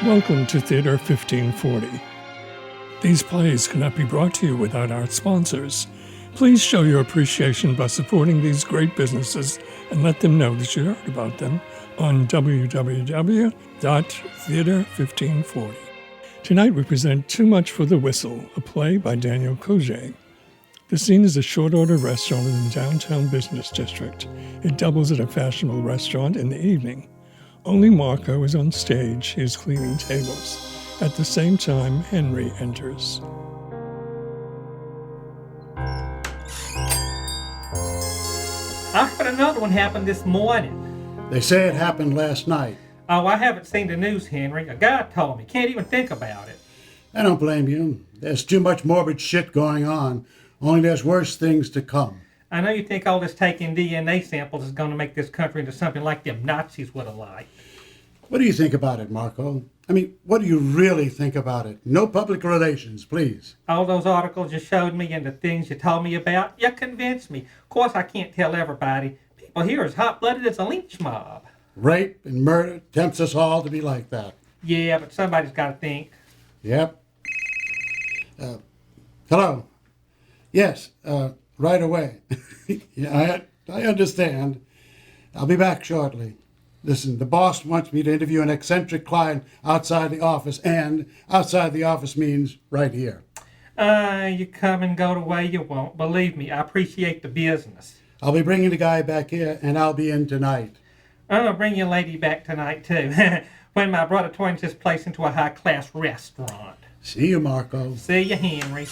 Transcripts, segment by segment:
Welcome to Theater 1540. These plays cannot be brought to you without our sponsors. Please show your appreciation by supporting these great businesses and let them know that you heard about them on www.theater1540. Tonight we present Too Much for the Whistle, a play by Daniel Couget. The scene is a short-order restaurant in the downtown business district. It doubles as a fashionable restaurant in the evening. Only Marco is on stage. He is cleaning tables. At the same time, Henry enters. I heard another one happened this morning. They say it happened last night. Oh, I haven't seen the news, Henry. A guy told me. Can't even think about it. I don't blame you. There's too much morbid shit going on. Only there's worse things to come. I know you think all this taking DNA samples is going to make this country into something like them Nazis would have liked. What do you think about it, Marco? I mean, what do you really think about it? No public relations, please. All those articles you showed me and the things you told me about, you convinced me. Of course, I can't tell everybody. People here as hot-blooded as a lynch mob. Rape and murder tempts us all to be like that. Yeah, but somebody's got to think. Yep. Hello. Yes, right away. Yeah, I understand. I'll be back shortly. Listen, the boss wants me to interview an eccentric client outside the office, and outside the office means right here. You come and go the way you want. Believe me, I appreciate the business. I'll be bringing the guy back here, and I'll be in tonight. I'm going to bring your lady back tonight, too, when my brother turns this place into a high-class restaurant. See you, Marco. See you, Henry.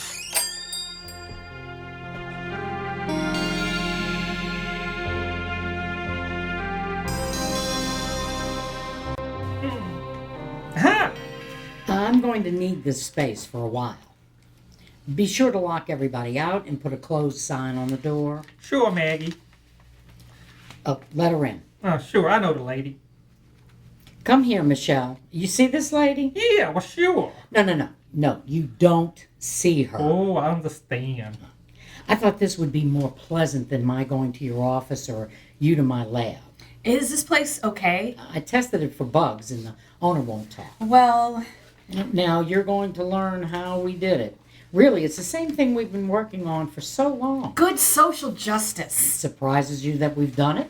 I'm going to need this space for a while. Be sure to lock everybody out and put a closed sign on the door. Sure, Maggie. Oh, let her in. Oh, sure, I know the lady. Come here, Michelle. You see this lady? Yeah, well, sure. No, you don't see her. Oh, I understand. I thought this would be more pleasant than my going to your office or you to my lab. Is this place okay? I tested it for bugs and the owner won't talk. Well... Now you're going to learn how we did it. Really, it's the same thing we've been working on for so long. Good social justice. Surprises you that we've done it?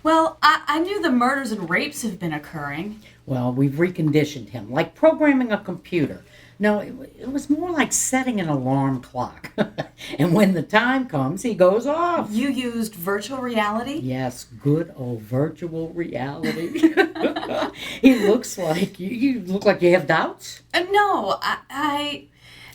Well, I knew the murders and rapes have been occurring. Well, we've reconditioned him, like programming a computer. No, it was more like setting an alarm clock. And when the time comes, he goes off. You used virtual reality? Yes, good old virtual reality. He looks like, you look like you have doubts. No,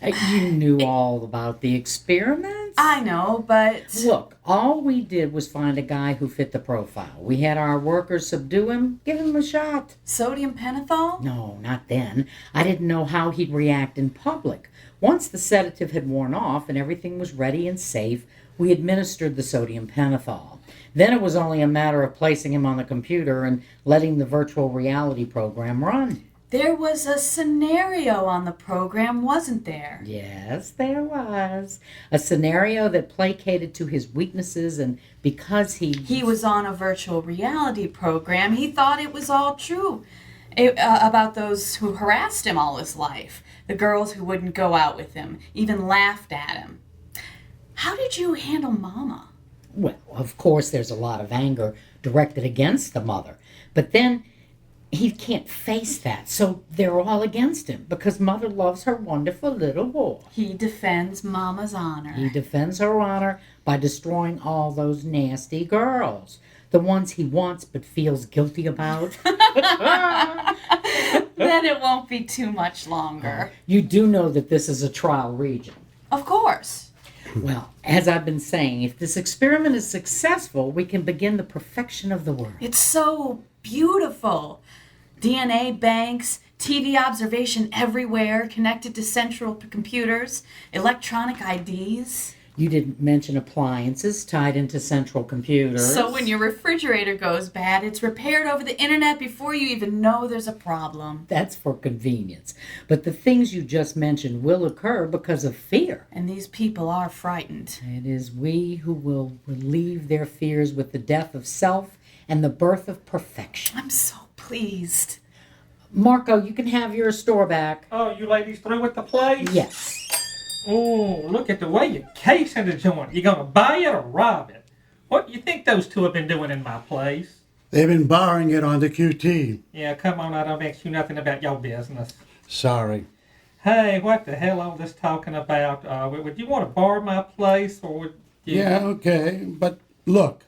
You knew all about the experiments? I know, but... Look, all we did was find a guy who fit the profile. We had our workers subdue him, give him a shot. Sodium pentothal? No, not then. I didn't know how he'd react in public. Once the sedative had worn off and everything was ready and safe, we administered the sodium pentothal. Then it was only a matter of placing him on the computer and letting the virtual reality program run. There was a scenario on the program, wasn't there? Yes, there was. A scenario that placated to his weaknesses, and because he was on a virtual reality program, he thought it was all true. About those who harassed him all his life. The girls who wouldn't go out with him, even laughed at him. How did you handle Mama? Well, of course there's a lot of anger directed against the mother. But then he can't face that, so they're all against him because Mother loves her wonderful little boy. He defends Mama's honor. He defends her honor by destroying all those nasty girls. The ones he wants but feels guilty about. Then it won't be too much longer. You do know that this is a trial region. Of course. Well, as I've been saying, if this experiment is successful, we can begin the perfection of the world. It's so beautiful. DNA banks, TV observation everywhere, connected to central computers, electronic IDs. You didn't mention appliances tied into central computers. So when your refrigerator goes bad, it's repaired over the internet before you even know there's a problem. That's for convenience. But the things you just mentioned will occur because of fear. And these people are frightened. It is we who will relieve their fears with the death of self and the birth of perfection. I'm so pleased. Marco, you can have your store back. Oh, you ladies through with the place? Yes. Oh, look at the way you're casing the joint. You gonna buy it or rob it? What do you think those two have been doing in my place? They've been borrowing it on the QT. Yeah, come on, I don't ask you nothing about your business. Sorry. Hey, what the hell all this talking about? Would you want to borrow my place, or would you... Yeah, okay. But look,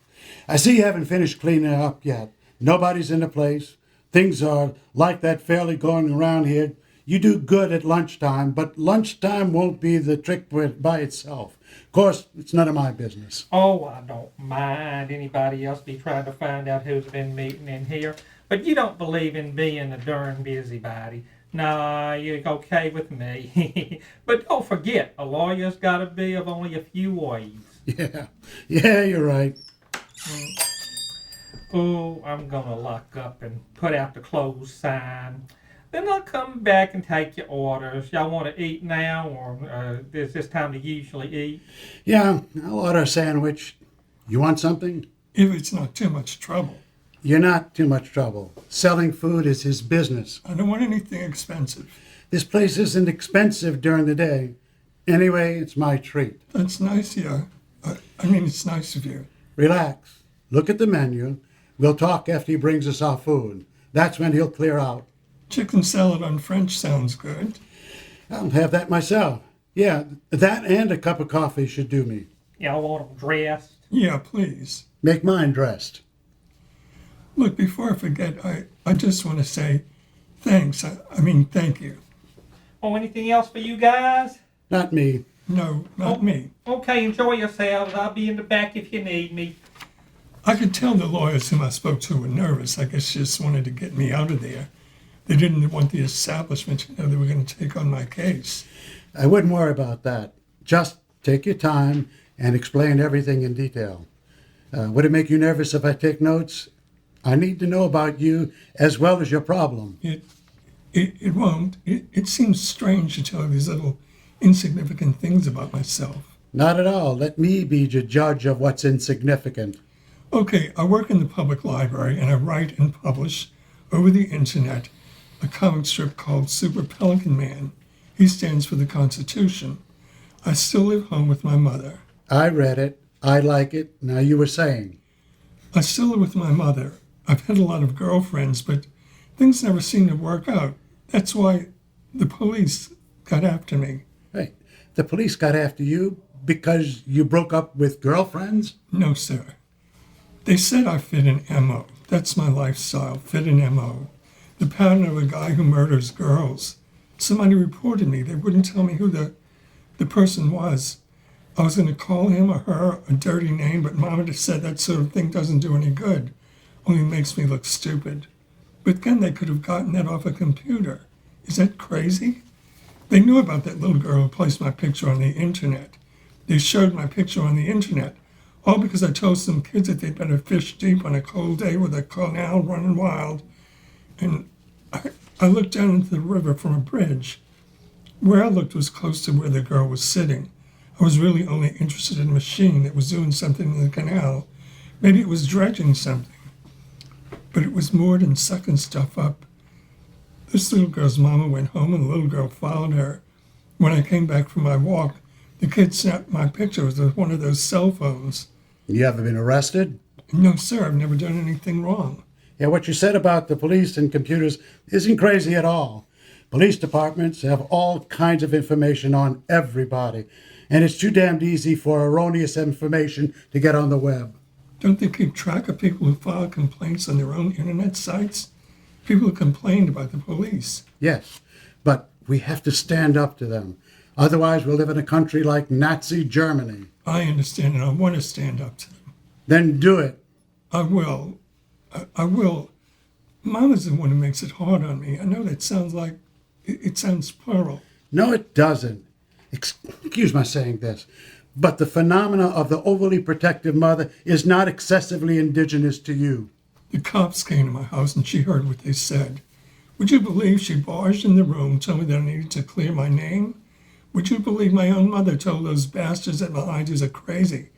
I see you haven't finished cleaning up yet. Nobody's in the place. Things are like that fairly going around here. You do good at lunchtime, but lunchtime won't be the trick by itself. Of course, it's none of my business. Oh, I don't mind anybody else be trying to find out who's been meeting in here, but you don't believe in being a darn busybody. Nah, you're okay with me. But don't forget, a lawyer's got to be of only a few ways. Yeah, you're right. Oh, I'm gonna lock up and put out the closed sign. Then I'll come back and take your orders. Y'all want to eat now, or is this time to usually eat? Yeah, I'll order a sandwich. You want something? If it's not too much trouble. You're not too much trouble. Selling food is his business. I don't want anything expensive. This place isn't expensive during the day. Anyway, it's my treat. That's nice, yeah. It's nice of you. Relax. Look at the menu. We'll talk after he brings us our food. That's when he'll clear out. Chicken salad on French sounds good. I'll have that myself. Yeah, that and a cup of coffee should do me. Y'all want them dressed? Yeah, please. Make mine dressed. Look, before I forget, I just want to say thanks. Thank you. Oh, anything else for you guys? Not me. No, not me. Okay, enjoy yourselves. I'll be in the back if you need me. I could tell the lawyers whom I spoke to were nervous. I guess just wanted to get me out of there. They didn't want the establishment to know they were going to take on my case. I wouldn't worry about that. Just take your time and explain everything in detail. Would it make you nervous if I take notes? I need to know about you as well as your problem. It won't. It seems strange to tell these little insignificant things about myself. Not at all. Let me be the judge of what's insignificant. Okay, I work in the public library and I write and publish over the internet a comic strip called Super Pelican Man. He stands for the Constitution. I still live home with my mother. I read it. I like it. Now you were saying. I still live with my mother. I've had a lot of girlfriends, but things never seem to work out. That's why the police got after me. Hey, the police got after you because you broke up with girlfriends? No, sir. They said I fit an MO. That's my lifestyle, fit an MO. The pattern of a guy who murders girls. Somebody reported me. They wouldn't tell me who the person was. I was going to call him or her a dirty name, but Mama just said that sort of thing doesn't do any good. Only makes me look stupid. But then they could have gotten that off a computer. Is that crazy? They knew about that little girl who placed my picture on the internet. They showed my picture on the internet, all because I told some kids that they'd better fish deep on a cold day with a canal running wild. And I looked down into the river from a bridge. Where I looked was close to where the girl was sitting. I was really only interested in a machine that was doing something in the canal. Maybe it was dredging something. But it was more than sucking stuff up. This little girl's mama went home and the little girl followed her. When I came back from my walk, the kid snapped my picture with one of those cell phones. You ever been arrested? No, sir, I've never done anything wrong. Yeah, what you said about the police and computers isn't crazy at all. Police departments have all kinds of information on everybody, and it's too damned easy for erroneous information to get on the web. Don't they keep track of people who file complaints on their own internet sites? People who complained about the police. Yes, but we have to stand up to them. Otherwise, we'll live in a country like Nazi Germany. I understand, and I want to stand up to them. Then do it. I will. I will. Mama's the one who makes it hard on me. I know that sounds like, it sounds plural. No, it doesn't. Excuse my saying this, but the phenomena of the overly protective mother is not excessively indigenous to you. The cops came to my house and she heard what they said. Would you believe she barged in the room, told me that I needed to clear my name? Would you believe my own mother told those bastards that behind us are crazy?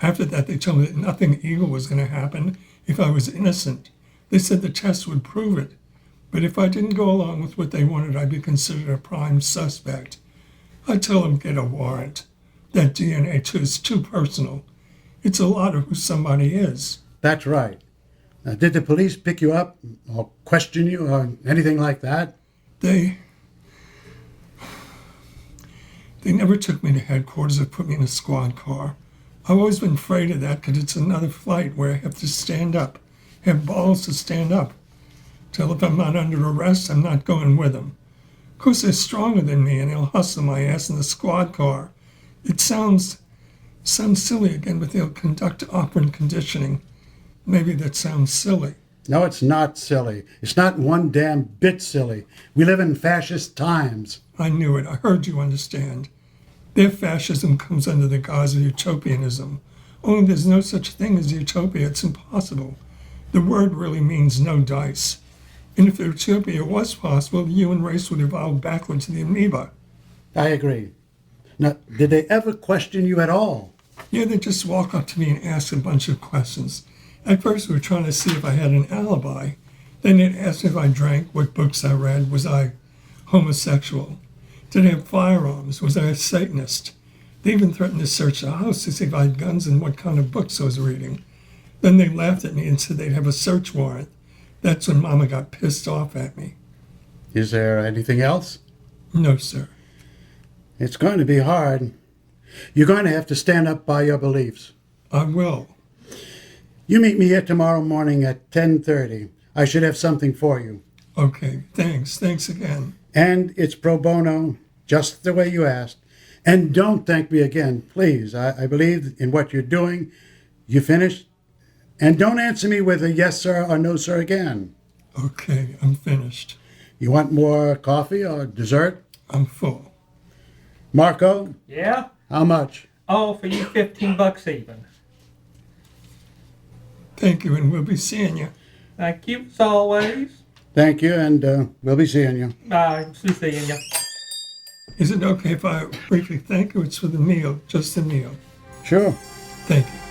After that, they told me that nothing evil was going to happen if I was innocent. They said the test would prove it. But if I didn't go along with what they wanted, I'd be considered a prime suspect. I'd tell them get a warrant. That DNA is too personal. It's a lot of who somebody is. That's right. Now, did the police pick you up or question you or anything like that? They never took me to headquarters or put me in a squad car. I've always been afraid of that because it's another flight where I have to stand up, have balls to stand up. Till if I'm not under arrest, I'm not going with them. Of course, they're stronger than me and they'll hustle my ass in the squad car. It sounds silly again, but they'll conduct operant conditioning. Maybe that sounds silly. No, it's not silly. It's not one damn bit silly. We live in fascist times. I knew it. I heard you understand. Their fascism comes under the guise of utopianism. Only there's no such thing as utopia. It's impossible. The word really means no dice. And if utopia was possible, the human race would evolve backwards to the amoeba. I agree. Now, did they ever question you at all? Yeah, they just walk up to me and ask a bunch of questions. At first, we were trying to see if I had an alibi. Then they'd ask me if I drank, what books I read, was I homosexual? Did I have firearms? Was I a Satanist? They even threatened to search the house to see if I had guns and what kind of books I was reading. Then they laughed at me and said they'd have a search warrant. That's when Mama got pissed off at me. Is there anything else? No, sir. It's going to be hard. You're going to have to stand up by your beliefs. I will. You meet me here tomorrow morning at 10:30. I should have something for you. Okay, thanks. Thanks again. And it's pro bono, just the way you asked. And don't thank me again, please. I believe in what you're doing. You finished? And don't answer me with a yes, sir, or no, sir again. Okay, I'm finished. You want more coffee or dessert? I'm full. Marco, Yeah? how much? Oh, for you, $15 even. Thank you, and we'll be seeing you. Thank you, as always. Thank you, and we'll be seeing you. Bye. See seeing you. Is it okay if I briefly thank you? It's for the meal, just the meal. Sure. Thank you.